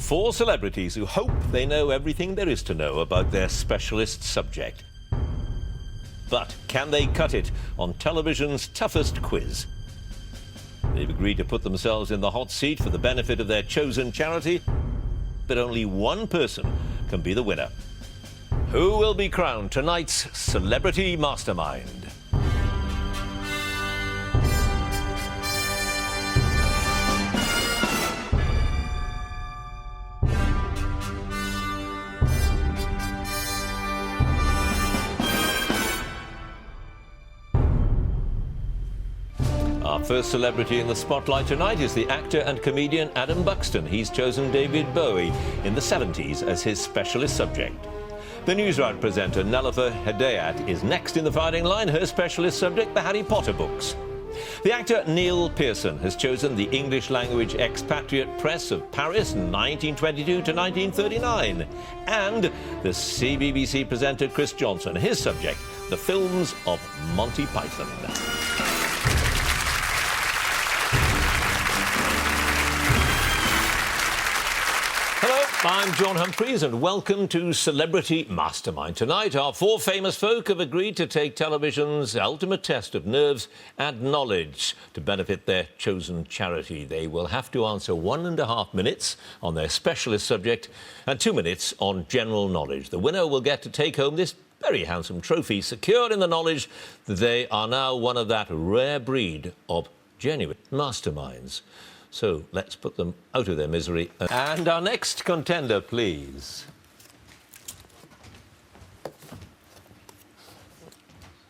Four celebrities who hope they know everything there is to know about their specialist subject. But can they cut it on television's toughest quiz? They've agreed to put themselves in the hot seat for the benefit of their chosen charity, but only one person can be the winner. Who will be crowned tonight's Celebrity Mastermind? Our first celebrity in the spotlight tonight is the actor and comedian Adam Buxton. He's chosen David Bowie in the 70s as his specialist subject. The news round presenter Nellifer Hedayat is next in the firing line. Her specialist subject, the Harry Potter books. The actor Neil Pearson has chosen the English language expatriate press of Paris 1922 to 1939. And the CBBC presenter Chris Johnson, his subject, the films of Monty Python. I'm John Humphreys and welcome to Celebrity Mastermind. Tonight, our four famous folk have agreed to take television's ultimate test of nerves and knowledge to benefit their chosen charity. They will have to answer 1.5 minutes on their specialist subject and 2 minutes on general knowledge. The winner will get to take home this very handsome trophy, secure in the knowledge that they are now one of that rare breed of genuine masterminds. So let's put them out of their misery. And our next contender, please.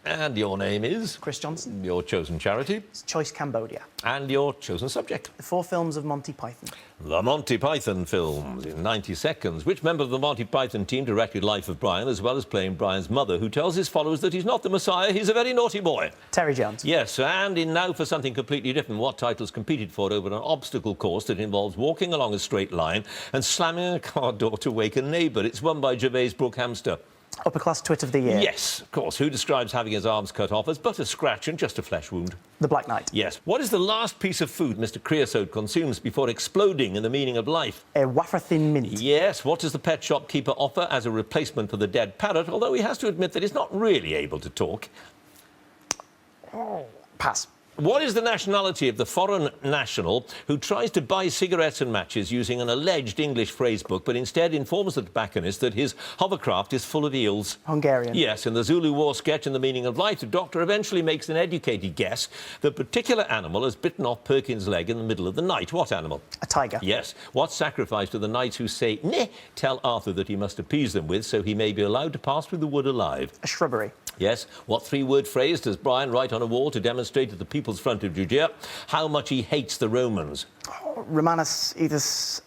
And your name is? Chris Johnson. Your chosen charity? It's Choice Cambodia. And your chosen subject? The 4 films of Monty Python. The Monty Python films in 90 seconds. Which member of the Monty Python team directed Life of Brian, as well as playing Brian's mother, who tells his followers that he's not the Messiah, he's a very naughty boy? Terry Jones. Yes, and in Now for Something Completely Different, what titles competed for over an obstacle course that involves walking along a straight line and slamming a car door to wake a neighbour? It's won by Gervais Brookhamster. Upper Class Twit of the Year. Yes, of course. Who describes having his arms cut off as but a scratch and just a flesh wound? The Black Knight. Yes. What is the last piece of food Mr. Creosote consumes before exploding in the meaning of life? A wafer thin mint. Yes. What does the pet shop keeper offer as a replacement for the dead parrot, although he has to admit that he's not really able to talk? Oh. Pass. What is the nationality of the foreign national who tries to buy cigarettes and matches using an alleged English phrase book, but instead informs the tobacconist that his hovercraft is full of eels? Hungarian. Yes, in the Zulu War sketch In the Meaning of Life, the doctor eventually makes an educated guess. The particular animal has bitten off Perkins' leg in the middle of the night. What animal? A tiger. Yes. What sacrifice do the knights who say "Neh" tell Arthur that he must appease them with so he may be allowed to pass through the wood alive? A shrubbery. Yes. What 3-word phrase does Brian write on a wall to demonstrate to the people's front of Judea how much he hates the Romans? Oh, Romanus Edus.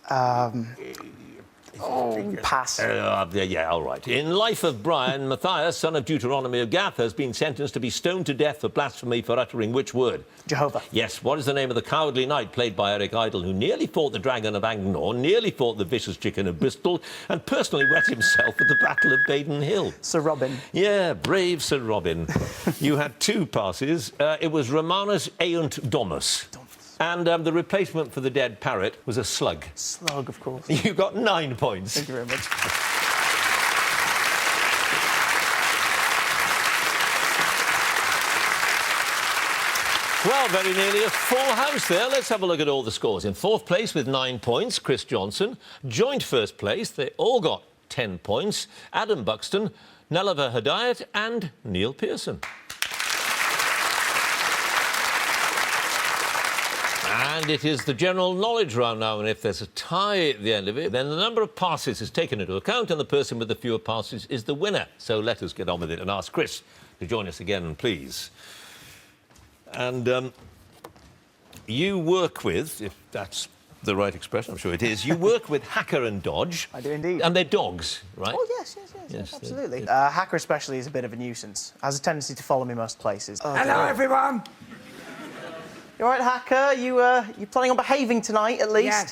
Pass. Yeah, all right. In Life of Brian, Matthias, son of Deuteronomy of Gath, has been sentenced to be stoned to death for blasphemy for uttering which word? Jehovah. Yes. What is the name of the cowardly knight played by Eric Idle, who nearly fought the Dragon of Agnor, nearly fought the Vicious Chicken of Bristol, and personally wet himself at the Battle of Baden Hill? Sir Robin. Yeah, brave Sir Robin. You had 2 passes. It was Romanus Eunt Domus. And the replacement for the dead parrot was a slug. Slug, of course. You got 9 points. Thank you very much. Well, very nearly a full house there. Let's have a look at all the scores. In 4th place with 9 points, Chris Johnson. Joint 1st place, they all got 10 points. Adam Buxton, Nellifer Hedayat and Neil Pearson. And it is the general knowledge round now, and if there's a tie at the end of it, then the number of passes is taken into account, and the person with the fewer passes is the winner. So let us get on with it and ask Chris to join us again, please. And you work with, if that's the right expression, I'm sure it is, you work with Hacker and Dodge. I do indeed. And they're dogs, right? Oh, yes, absolutely. Hacker especially is a bit of a nuisance. Has a tendency to follow me most places. Oh, hello, everyone. You all right, Hacker? You planning on behaving tonight, at least? Yeah.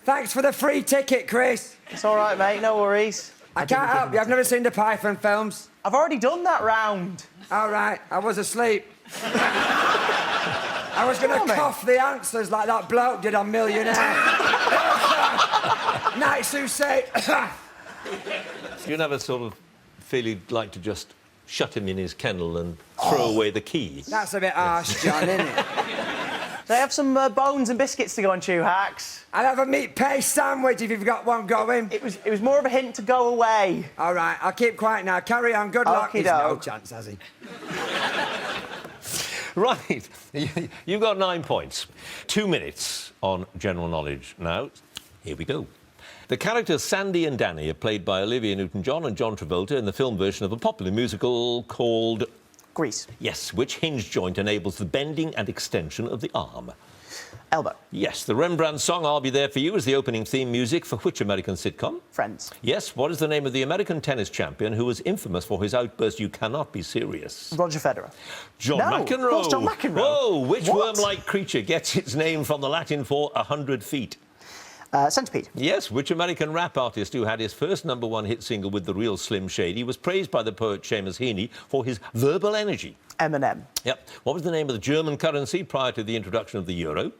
Thanks for the free ticket, Chris. It's all right, mate. No worries. I can't help you. I've never seen the Python films. I've already done that round. All right. I was asleep. I was going to cough the answers like that bloke did on Millionaire. likes to say... You never sort of feel you'd like to just shut him in his kennel and throw away the key? That's a bit harsh, John, isn't it? They have some bones and biscuits to go and chew, Hacks. I'll have a meat paste sandwich if you've got one going. It was more of a hint to go away. All right, I'll keep quiet now. Carry on. Good luck. He's no Okey-doke. chance, has he? Right, you've got 9 points. 2 minutes on general knowledge now. Here we go. The characters Sandy and Danny are played by Olivia Newton-John and John Travolta in the film version of a popular musical called... Grease. Yes, which hinge joint enables the bending and extension of the arm? Elbow. Yes, the Rembrandt song I'll Be There For You is the opening theme music for which American sitcom? Friends. Yes, what is the name of the American tennis champion who was infamous for his outburst, "You cannot be serious"? Roger Federer. John No, McEnroe. of course, John McEnroe. Whoa, which What? worm-like creature gets its name from the Latin for 100 feet? Centipede. Yes, which American rap artist who had his first #1 hit single with the real Slim Shady was praised by the poet Seamus Heaney for his verbal energy? Eminem. Yep. What was the name of the German currency prior to the introduction of the euro?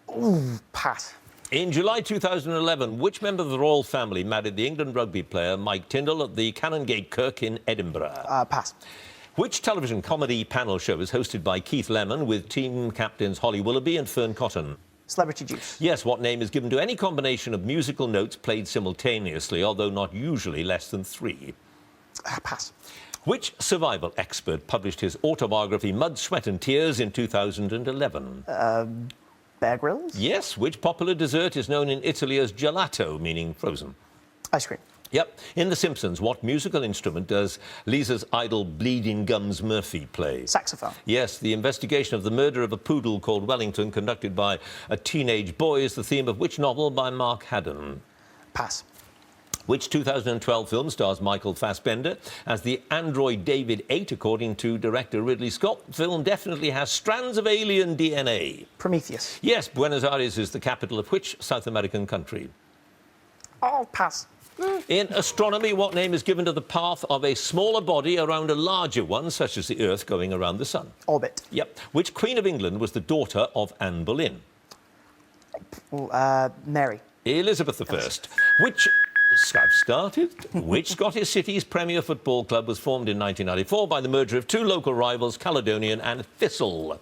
Ooh, pass. In July 2011, which member of the royal family married the England rugby player Mike Tindall at the Canongate Kirk in Edinburgh? Pass. Which television comedy panel show is hosted by Keith Lemon with team captains Holly Willoughby and Fern Cotton? Celebrity Juice. Yes, what name is given to any combination of musical notes played simultaneously, although not usually less than 3? Pass. Which survival expert published his autobiography Mud, Sweat and Tears in 2011? Bear Grylls. Yes, which popular dessert is known in Italy as gelato, meaning frozen? Ice cream. Yep. In The Simpsons, what musical instrument does Lisa's idol Bleeding Gums Murphy play? Saxophone. Yes, the investigation of the murder of a poodle called Wellington conducted by a teenage boy is the theme of which novel by Mark Haddon? Pass. Which 2012 film stars Michael Fassbender as the android David 8, according to director Ridley Scott? The film definitely has strands of alien DNA. Prometheus. Yes, Buenos Aires is the capital of which South American country? Oh, pass. In astronomy, what name is given to the path of a smaller body around a larger one, such as the Earth going around the Sun? Orbit. Yep. Which Queen of England was the daughter of Anne Boleyn? Mary. Elizabeth I. I've started. Which Scottish city's Premier Football Club was formed in 1994 by the merger of 2 local rivals, Caledonian and Thistle?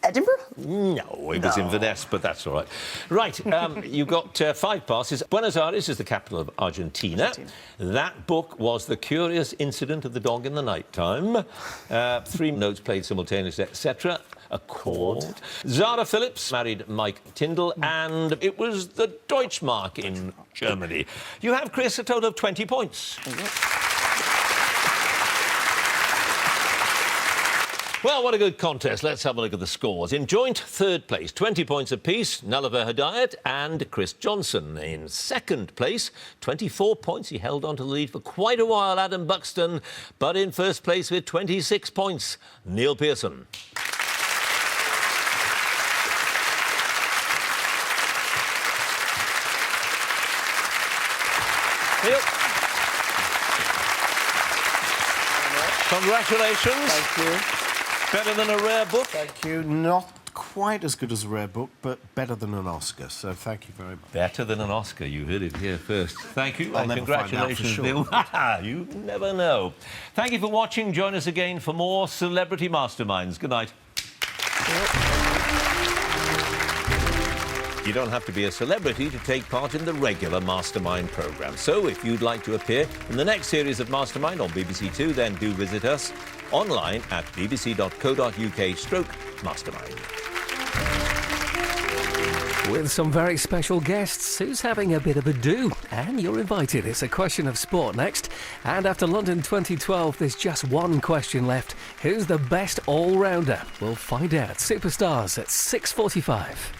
Edinburgh? No, it was Inverness, but that's all right. Right, you got 5 passes. Buenos Aires is the capital of Argentina. That book was The Curious Incident of the Dog in the Nighttime. 3 notes played simultaneously, etc. A chord. Zara Phillips married Mike Tindall, and it was the Deutschmark in Germany. You have, Chris, a total of 20 points. Well, what a good contest. Let's have a look at the scores. In joint 3rd place, 20 points apiece, Nulliver Hedayat and Chris Johnson. In 2nd place, 24 points. He held on to the lead for quite a while, Adam Buxton. But in 1st place with 26 points, Neil Pearson. Neil. Congratulations. Thank you. Better than a rare book. Thank you. Not quite as good as a rare book, but better than an Oscar. So thank you very much. Better than an Oscar. You heard it here first. Thank you. I'll and never find out for congratulations, sure. Neil. You never know. Thank you for watching. Join us again for more Celebrity Masterminds. Good night. You don't have to be a celebrity to take part in the regular Mastermind programme. So if you'd like to appear in the next series of Mastermind on BBC Two, then do visit us online at bbc.co.uk/Mastermind. With some very special guests, who's having a bit of a do? And you're invited. It's a question of sport next. And after London 2012, there's just one question left. Who's the best all-rounder? We'll find out. Superstars at 6:45.